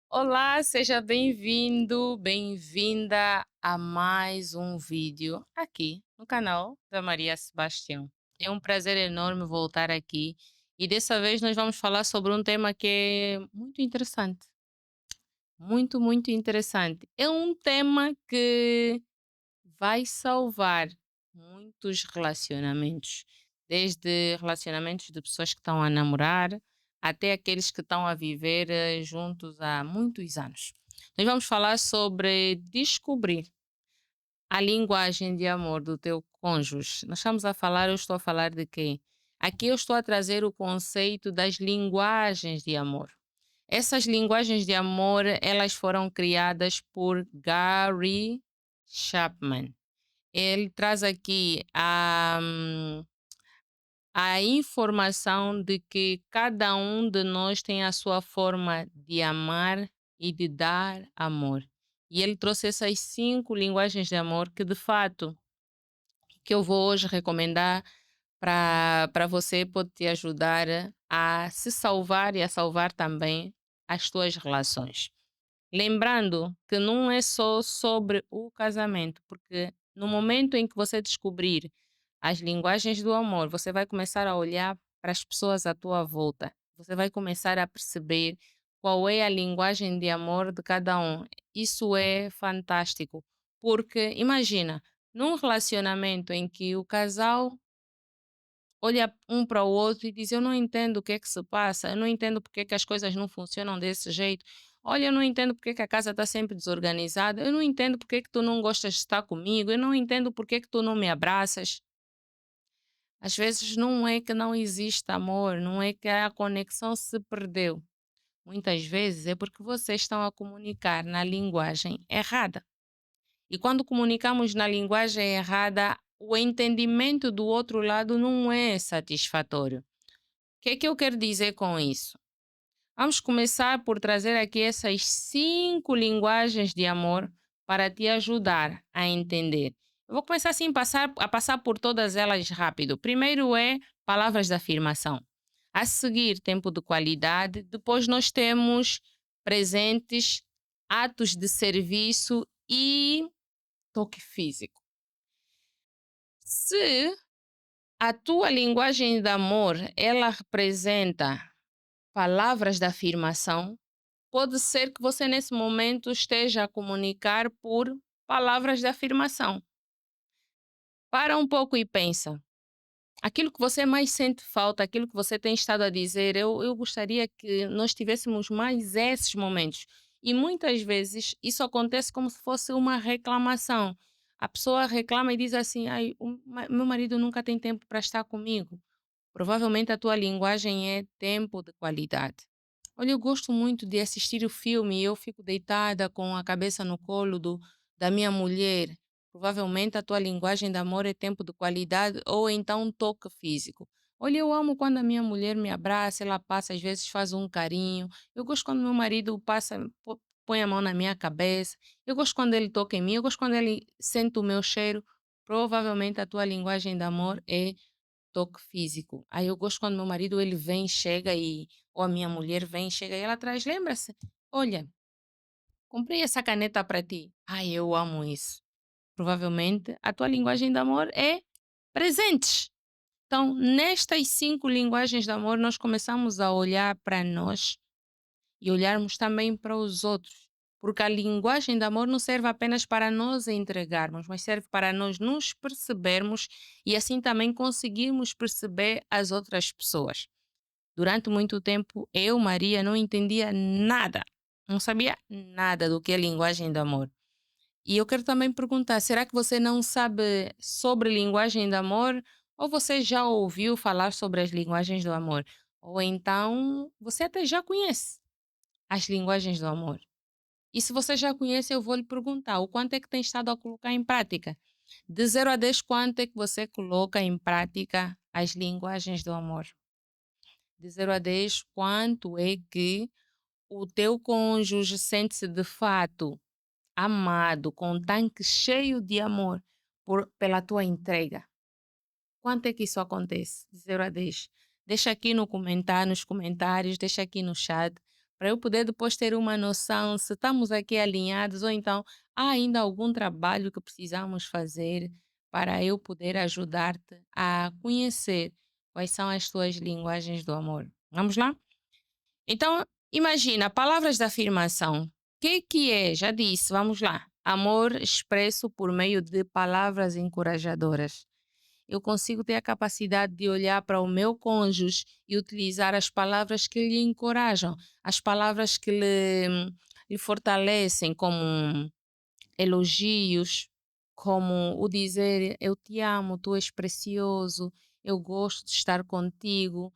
Olá, seja bem-vindo, bem-vinda a mais um vídeo aqui no canal da Maria Sebastião. É um prazer enorme voltar aqui e dessa vez nós vamos falar sobre um tema que é muito interessante, muito interessante. É um tema que vai salvar muitos relacionamentos, desde relacionamentos de pessoas que estão a namorar até aqueles que estão a viver juntos há muitos anos. Nós vamos falar sobre descobrir a linguagem de amor do teu cônjuge. Nós estamos a falar, eu estou a falar de quê? Aqui eu estou a trazer o conceito das linguagens de amor. Essas linguagens de amor, elas foram criadas por Gary Chapman. Ele traz aqui a informação de que cada um de nós tem a sua forma de amar e de dar amor. E ele trouxe essas 5 linguagens de amor que, de fato, que eu vou hoje recomendar para você, pode te ajudar a se salvar e a salvar também as tuas relações. Lembrando que não é só sobre o casamento, porque no momento em que você descobrir as linguagens do amor, você vai começar a olhar para as pessoas à tua volta. Você vai começar a perceber qual é a linguagem de amor de cada um. Isso é fantástico, porque imagina, num relacionamento em que o casal olha um para o outro e diz: Eu não entendo o que é que se passa, eu não entendo porque é que as coisas não funcionam desse jeito. Olha, eu não entendo porque é que a casa está sempre desorganizada, eu não entendo porque é que tu não gostas de estar comigo, eu não entendo porque é que tu não me abraças. Às vezes não é que não existe amor, não é que a conexão se perdeu. Muitas vezes é porque vocês estão a comunicar na linguagem errada. E quando comunicamos na linguagem errada, o entendimento do outro lado não é satisfatório. O que é que eu quero dizer com isso? Vamos começar por trazer aqui essas 5 linguagens de amor para te ajudar a entender. Eu vou começar assim a passar por todas elas rápido. Primeiro é palavras de afirmação. A seguir, tempo de qualidade. Depois nós temos presentes, atos de serviço e toque físico. Se a tua linguagem de amor, ela representa palavras de afirmação, pode ser que você nesse momento esteja a comunicar por palavras de afirmação. Para um pouco e pensa. Aquilo que você mais sente falta, aquilo que você tem estado a dizer, eu gostaria que nós tivéssemos mais esses momentos. E muitas vezes isso acontece como se fosse uma reclamação. A pessoa reclama e diz assim: Ai, meu marido nunca tem tempo para estar comigo. Provavelmente a tua linguagem é tempo de qualidade. Olha, eu gosto muito de assistir o filme e eu fico deitada com a cabeça no colo da minha mulher. Provavelmente a tua linguagem de amor é tempo de qualidade ou então um toque físico. Olha, eu amo quando a minha mulher me abraça, ela passa, às vezes faz um carinho. Eu gosto quando meu marido passa, põe a mão na minha cabeça. Eu gosto quando ele toca em mim, eu gosto quando ele sente o meu cheiro. Provavelmente a tua linguagem de amor é toque físico. Aí eu gosto quando meu marido ele vem, chega e ou a minha mulher vem, chega e ela traz, lembra-se? Olha, comprei essa caneta para ti. Ai, eu amo isso. Provavelmente a tua linguagem de amor é presentes. Então, nestas 5 linguagens de amor, nós começamos a olhar para nós e olharmos também para os outros. Porque a linguagem de amor não serve apenas para nós entregarmos, mas serve para nós nos percebermos e assim também conseguirmos perceber as outras pessoas. Durante muito tempo, eu, Maria, não entendia nada, não sabia nada do que é linguagem de amor. E eu quero também perguntar: será que você não sabe sobre linguagem de amor? Ou você já ouviu falar sobre as linguagens do amor? Ou então você até já conhece as linguagens do amor? E se você já conhece, eu vou lhe perguntar: o quanto é que tem estado a colocar em prática? De 0 a 10, quanto é que você coloca em prática as linguagens do amor? De 0 a 10, quanto é que o teu cônjuge sente-se de fato amado, com um tanque cheio de amor pela tua entrega? Quanto é que isso acontece? De 0 a 10. Deixa aqui no comentário, nos comentários, deixa aqui no chat, para eu poder depois ter uma noção se estamos aqui alinhados ou então há ainda algum trabalho que precisamos fazer para eu poder ajudar-te a conhecer quais são as tuas linguagens do amor. Vamos lá? Então, imagina, palavras de afirmação. O que é? Já disse, vamos lá. Amor expresso por meio de palavras encorajadoras. Eu consigo ter a capacidade de olhar para o meu cônjuge e utilizar as palavras que lhe encorajam, as palavras que lhe fortalecem, como elogios, como o dizer eu te amo, tu és precioso, eu gosto de estar contigo,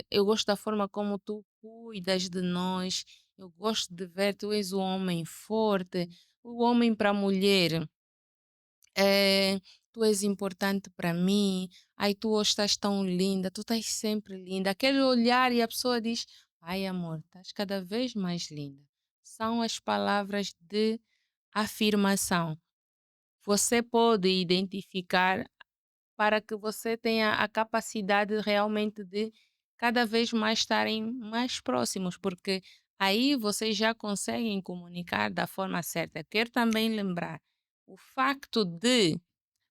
eu gosto da forma como tu cuidas de nós, eu gosto de ver, tu és o homem forte, o homem para a mulher. Eh, Tu és importante para mim, ai tu hoje estás tão linda, tu estás sempre linda. Aquele olhar e a pessoa diz, ai amor, estás cada vez mais linda. São as palavras de afirmação. Você pode identificar para que você tenha a capacidade realmente de cada vez mais estarem mais próximos, porque aí vocês já conseguem comunicar da forma certa. Quero também lembrar o facto de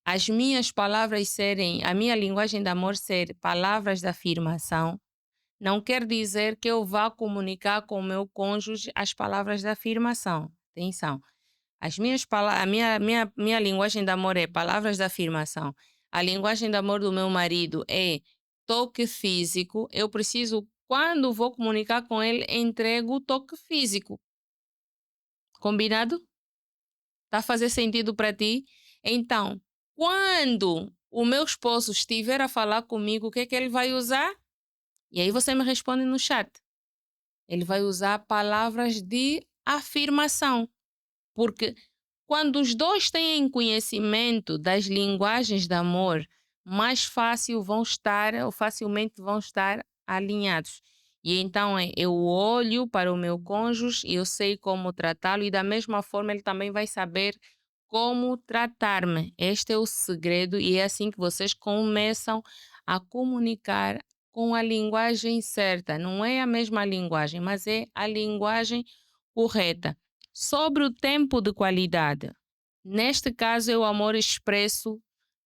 as minhas palavras serem, a minha linguagem de amor ser palavras de afirmação, não quer dizer que eu vá comunicar com o meu cônjuge as palavras de afirmação. Atenção. A minha linguagem de amor é palavras de afirmação. A linguagem de amor do meu marido é toque físico. Eu preciso, quando vou comunicar com ele, entrego o toque físico. Combinado? Tá a fazer sentido para ti? Então, quando o meu esposo estiver a falar comigo, o que é que ele vai usar? E aí você me responde no chat. Ele vai usar palavras de afirmação, porque quando os dois têm conhecimento das linguagens de amor, mais fácil vão estar, ou facilmente vão estar alinhados. E então eu olho para o meu cônjuge e eu sei como tratá-lo, e da mesma forma ele também vai saber como tratar-me. Este é o segredo, e é assim que vocês começam a comunicar com a linguagem certa. Não é a mesma linguagem, mas é a linguagem correta. Sobre o tempo de qualidade. Neste caso, é o amor expresso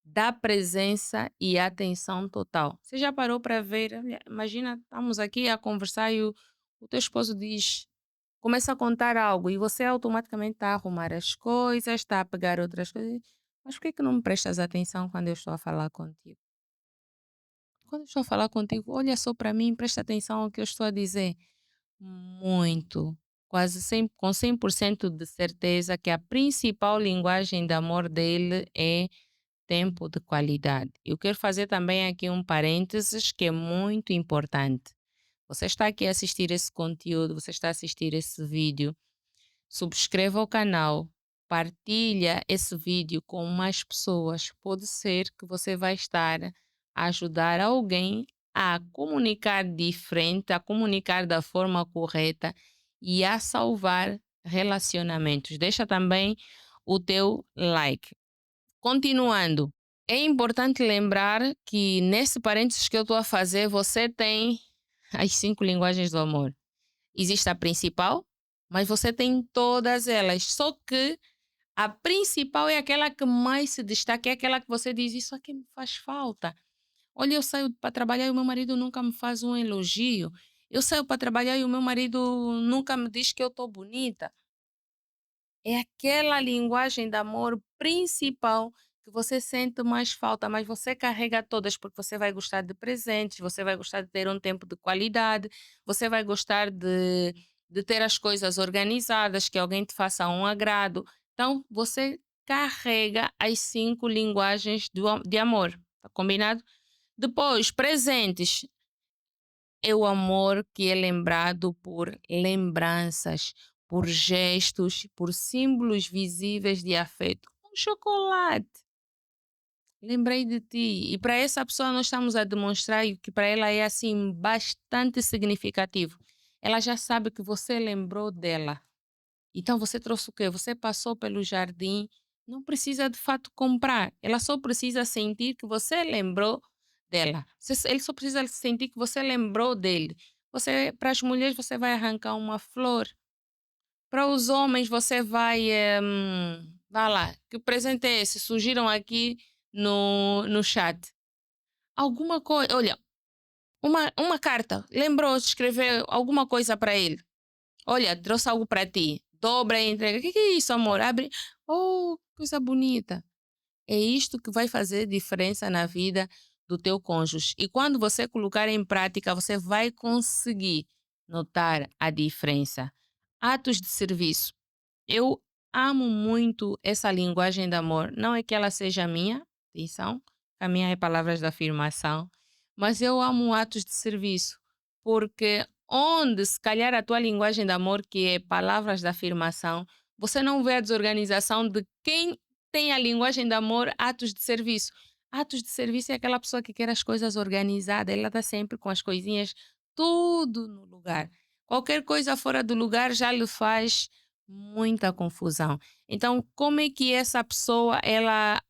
da presença e atenção total. Você já parou para ver? Olha, imagina, estamos aqui a conversar e o teu esposo diz, começa a contar algo e você automaticamente está a arrumar as coisas, está a pegar outras coisas. Mas por que não me prestas atenção quando eu estou a falar contigo? Quando eu estou a falar contigo, olha só para mim, presta atenção ao que eu estou a dizer. Muito, quase 100, com 100% de certeza que a principal linguagem de amor dele é tempo de qualidade. Eu quero fazer também aqui um parênteses que é muito importante. Você está aqui a assistir esse conteúdo, você está a assistir esse vídeo, subscreva o canal, partilha esse vídeo com mais pessoas. Pode ser que você vai estar a ajudar alguém a comunicar diferente, a comunicar da forma correta e a salvar relacionamentos. Deixa também o teu like. Continuando, é importante lembrar que nesse parênteses que eu estou a fazer, você tem as 5 linguagens do amor. Existe a principal, mas você tem todas elas. Só que a principal é aquela que mais se destaca, é aquela que você diz: Isso aqui me faz falta. Olha, eu saio para trabalhar e o meu marido nunca me faz um elogio. Eu saio para trabalhar e o meu marido nunca me diz que eu estou bonita. É aquela linguagem de amor principal que você sente mais falta, mas você carrega todas, porque você vai gostar de presentes, você vai gostar de ter um tempo de qualidade, você vai gostar de ter as coisas organizadas, que alguém te faça um agrado. Então, você carrega as 5 linguagens de amor. Tá combinado? Depois, presentes é o amor que é lembrado por lembranças, por gestos, por símbolos visíveis de afeto. Um chocolate. Lembrei de ti. E para essa pessoa nós estamos a demonstrar que para ela é assim bastante significativo. Ela já sabe que você lembrou dela. Então você trouxe o quê? Você passou pelo jardim, não precisa de fato comprar. Ela só precisa sentir que você lembrou dela. Ele só precisa sentir que você lembrou dele. para as mulheres você vai arrancar uma flor. Para os homens você vai, vá lá, que presente é esse? Surgiram aqui no chat. Alguma coisa, olha, uma carta, lembrou de escrever alguma coisa para ele. Olha, trouxe algo para ti. Dobra e entrega. O que é isso, amor? Abre. Oh, coisa bonita. É isto que vai fazer diferença na vida do teu cônjuge. E quando você colocar em prática, você vai conseguir notar a diferença. Atos de serviço. Eu amo muito essa linguagem de amor. Não é que ela seja minha, atenção, a minha é palavras de afirmação, mas eu amo atos de serviço, porque onde se calhar a tua linguagem de amor, que é palavras de afirmação, você não vê a desorganização de quem tem a linguagem de amor, atos de serviço. Atos de serviço é aquela pessoa que quer as coisas organizadas, ela está sempre com as coisinhas tudo no lugar. Qualquer coisa fora do lugar já lhe faz muita confusão. Então, como é que essa pessoa ela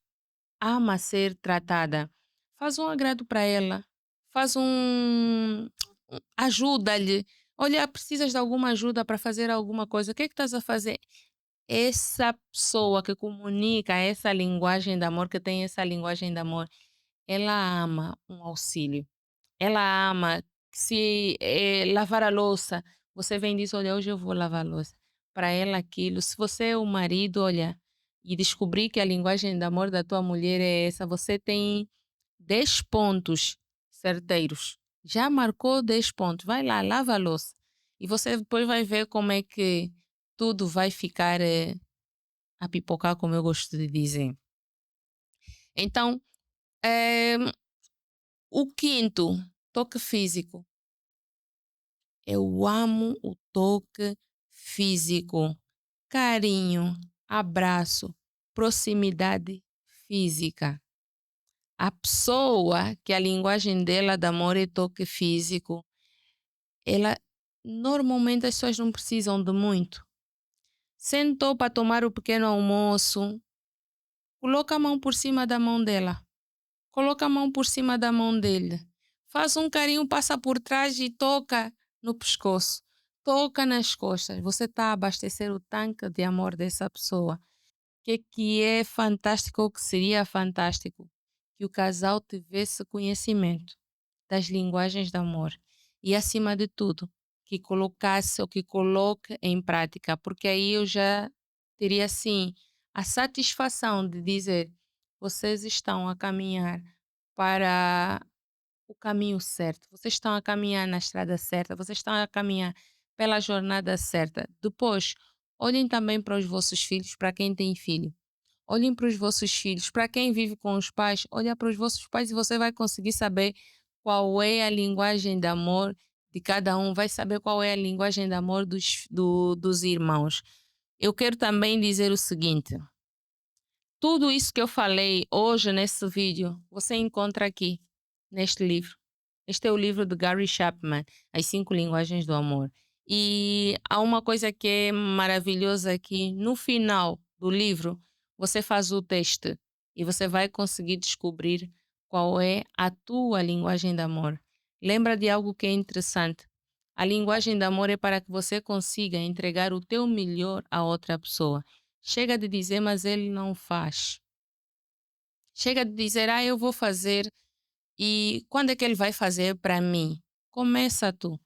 ama ser tratada? Faz um agrado para ela, faz ajuda-lhe. Olha, precisas de alguma ajuda para fazer alguma coisa. O que é que estás a fazer? Essa pessoa que comunica essa linguagem de amor, que tem essa linguagem de amor, ela ama um auxílio. Ela ama se lavar a louça, você vem e diz: "Olha, hoje eu vou lavar a louça". Para ela aquilo, se você é o marido, olha, e descobrir que a linguagem de amor da tua mulher é essa, você tem 10 pontos certeiros. Já marcou 10 pontos, vai lá, lava a louça. E você depois vai ver como é que tudo vai ficar, a pipocar, como eu gosto de dizer. Então, eh, o quinto, toque físico. Eu amo o toque físico, carinho, abraço, proximidade física. A pessoa que a linguagem dela de amor é toque físico, ela normalmente as pessoas não precisam de muito. Sentou para tomar o pequeno almoço, coloca a mão por cima da mão dela, coloca a mão por cima da mão dele, faz um carinho, passa por trás e toca no pescoço, toca nas costas. Você está a abastecer o tanque de amor dessa pessoa. O que é fantástico, ou que seria fantástico? Que o casal tivesse conhecimento das linguagens de amor e, acima de tudo, que colocasse ou que coloque em prática, porque aí eu já teria assim a satisfação de dizer: vocês estão a caminhar para o caminho certo, vocês estão a caminhar na estrada certa, vocês estão a caminhar pela jornada certa. Depois, olhem também para os vossos filhos, para quem tem filho. Olhem para os vossos filhos, para quem vive com os pais, olha para os vossos pais e você vai conseguir saber qual é a linguagem de amor de cada um, vai saber qual é a linguagem de amor dos irmãos. Eu quero também dizer o seguinte: tudo isso que eu falei hoje nesse vídeo, você encontra aqui, neste livro. Este é o livro de Gary Chapman, As Cinco Linguagens do Amor. E há uma coisa que é maravilhosa aqui, no final do livro, você faz o teste e você vai conseguir descobrir qual é a tua linguagem de amor. Lembra de algo que é interessante. A linguagem de amor é para que você consiga entregar o teu melhor a outra pessoa. Chega de dizer, mas ele não faz. Chega de dizer, eu vou fazer. E quando é que ele vai fazer para mim? Começa tu.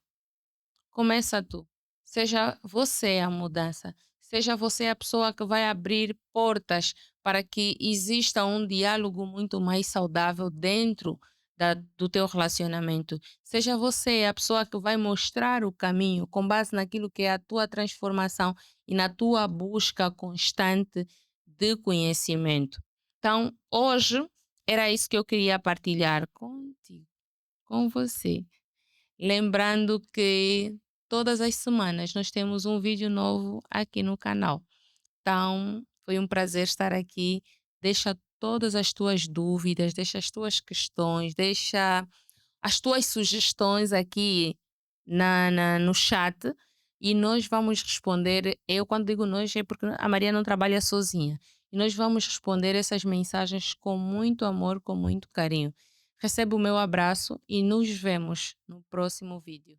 Começa tu. Seja você a mudança. Seja você a pessoa que vai abrir portas para que exista um diálogo muito mais saudável dentro do teu relacionamento. Seja você a pessoa que vai mostrar o caminho com base naquilo que é a tua transformação e na tua busca constante de conhecimento. Então, hoje era isso que eu queria partilhar contigo, com você. Lembrando que todas as semanas nós temos um vídeo novo aqui no canal. Então, foi um prazer estar aqui. Deixa todas as tuas dúvidas, deixa as tuas questões, deixa as tuas sugestões aqui no chat e nós vamos responder. Eu, quando digo nós, é porque a Maria não trabalha sozinha. E nós vamos responder essas mensagens com muito amor, com muito carinho. Recebe o meu abraço e nos vemos no próximo vídeo.